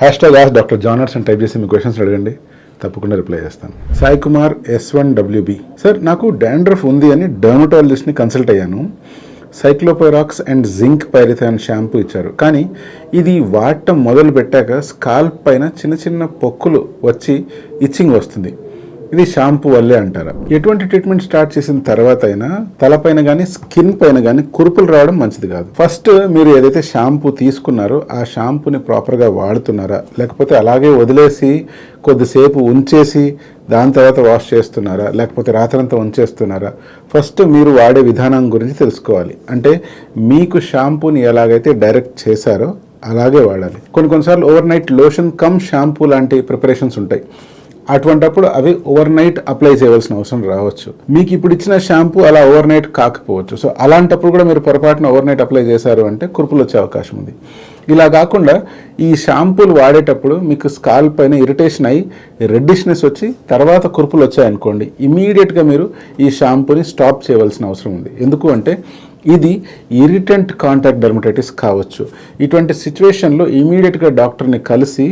#ask doctor genres అని type చేసి మీ questions అడగండి, తప్పకుండా రిప్లై చేస్తాను. సాయి కుమార్ S1WB. సార్, నాకు డాండ్రఫ్ ఉంది అని డర్మటాలజిస్ట్ని కన్సల్ట్ అయ్యాను. సైక్లోపైరాక్స్ అండ్ జింక్ పైరిథాన్ షాంపూ ఇచ్చారు, కానీ ఇది వాడటం మొదలు పెట్టాక స్కాల్ప్ పైన చిన్న చిన్న పొక్కులు వచ్చి ఇచ్చింగ్ వస్తుంది. ఇది షాంపూ వల్లే అంటారా? ఎటువంటి ట్రీట్మెంట్ స్టార్ట్ చేసిన తర్వాత అయినా తలపైన కానీ స్కిన్ పైన కానీ కురుపులు రావడం మంచిది కాదు. ఫస్ట్ మీరు ఏదైతే షాంపూ తీసుకున్నారో ఆ షాంపూని ప్రాపర్గా వాడుతున్నారా, లేకపోతే అలాగే వదిలేసి కొద్దిసేపు ఉంచేసి దాని తర్వాత వాష్ చేస్తున్నారా, లేకపోతే రాత్రంతా ఉంచేస్తున్నారా? ఫస్ట్ మీరు వాడే విధానం గురించి తెలుసుకోవాలి. అంటే మీకు షాంపూని ఎలాగైతే డైరెక్ట్ చేశారో అలాగే వాడాలి. కొన్నిసార్లు over night lotion come shampoo లాంటి ప్రిపరేషన్స్ ఉంటాయి. అటువంటప్పుడు అవి ఓవర్ నైట్ అప్లై చేయవలసిన అవసరం రావచ్చు. మీకు ఇప్పుడు ఇచ్చిన షాంపూ అలా ఓవర్ నైట్ కాకపోవచ్చు. సో అలాంటప్పుడు కూడా మీరు పొరపాటున ఓవర్ నైట్ అప్లై చేశారు అంటే కురుపులు వచ్చే అవకాశం ఉంది. ఇలా కాకుండా ఈ షాంపూలు వాడేటప్పుడు మీకు స్కాల్ప్ పైన ఇరిటేషన్ అయ్యి రెడ్డిష్నెస్ వచ్చి తర్వాత కురుపులు వచ్చాయనుకోండి, ఇమీడియట్గా మీరు ఈ షాంపూని స్టాప్ చేయవలసిన అవసరం ఉంది. ఎందుకు అంటే ఇది ఇరిటెంట్ కాంటాక్ట్ డెర్మటైటిస్ కావచ్చు. ఇటువంటి సిచ్యువేషన్లో ఇమీడియట్గా డాక్టర్ని కలిసి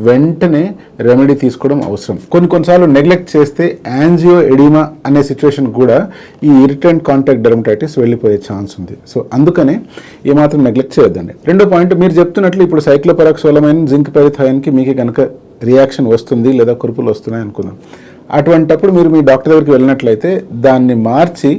వెంటనే రెమెడీ తీసుకోవడం అవసరం. కొన్నిసార్లు నెగ్లెక్ట్ చేస్తే యాంజియో ఎడిమా అనే సిచ్యువేషన్ కూడా ఈ ఇరిటెంట్ కాంటాక్ట్ డెర్మటైటిస్ వెళ్ళిపోయే ఛాన్స్ ఉంది. సో అందుకనే ఏమాత్రం నెగ్లెక్ట్ చేయొద్దండి. రెండో పాయింట్, మీరు చెప్తున్నట్లు ఇప్పుడు సైక్లోపైరాక్సోలమైన్ జింక్ పైరిథాయిన్కి మీకు కనుక రియాక్షన్ వస్తుంది లేదా కురుపులు వస్తున్నాయి అనుకుందాం. అటువంటప్పుడు మీరు మీ డాక్టర్ దగ్గరికి వెళ్ళినట్లయితే దాన్ని మార్చి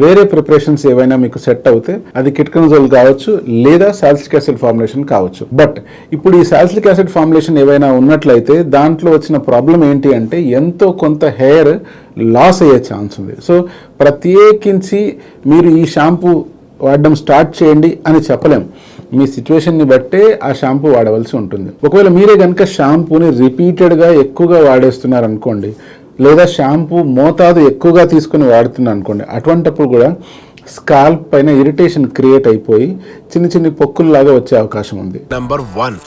వేరే ప్రిపరేషన్స్ ఏవైనా మీకు సెట్ అవుతే అది కిట్కనజోల్ కావచ్చు లేదా సాలిసిలిక్ యాసిడ్ ఫార్ములేషన్ కావచ్చు. బట్ ఇప్పుడు ఈ సాలిసిలిక్ యాసిడ్ ఫార్ములేషన్ ఏవైనా ఉన్నట్లయితే దాంట్లో వచ్చిన ప్రాబ్లం ఏంటి అంటే ఎంతో కొంత హెయిర్ లాస్ అయ్యే ఛాన్స్ ఉంది. సో ప్రత్యేకించి మీరు ఈ షాంపూ వాడడం స్టార్ట్ చేయండి అని చెప్పలేం. మీ సిచ్యువేషన్ని బట్టే ఆ షాంపూ వాడవలసి ఉంటుంది. ఒకవేళ మీరే కనుక షాంపూని రిపీటెడ్గా ఎక్కువగా వాడేస్తున్నారు అనుకోండి, లేదా షాంపూ మోతాదు ఎక్కువగా తీసుకుని వాడుతున్నారు అనుకోండి, అటువంటప్పుడు కూడా స్కాల్ప్ పైన ఇరిటేషన్ క్రియేట్ అయిపోయి చిన్న చిన్న పొక్కుల్లాగా వచ్చే అవకాశం ఉంది. నంబర్ 1,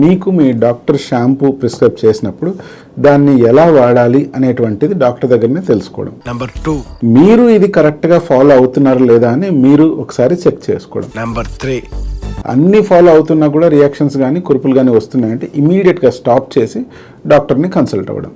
మీకు మీ డాక్టర్ షాంపూ ప్రిస్క్రైబ్ చేసినప్పుడు దాన్ని ఎలా వాడాలి అనేటువంటిది డాక్టర్ దగ్గరనే తెలుసుకోవడం. నంబర్ 2, మీరు ఇది కరెక్ట్గా ఫాలో అవుతున్నారా లేదా అని మీరు ఒకసారి చెక్ చేసుకోవడం. నంబర్ 3, అన్నీ ఫాలో అవుతున్నా కూడా రియాక్షన్స్ కానీ కురుపులు కానీ వస్తున్నాయంటే ఇమీడియట్గా స్టాప్ చేసి డాక్టర్ని కన్సల్ట్ అవ్వడం.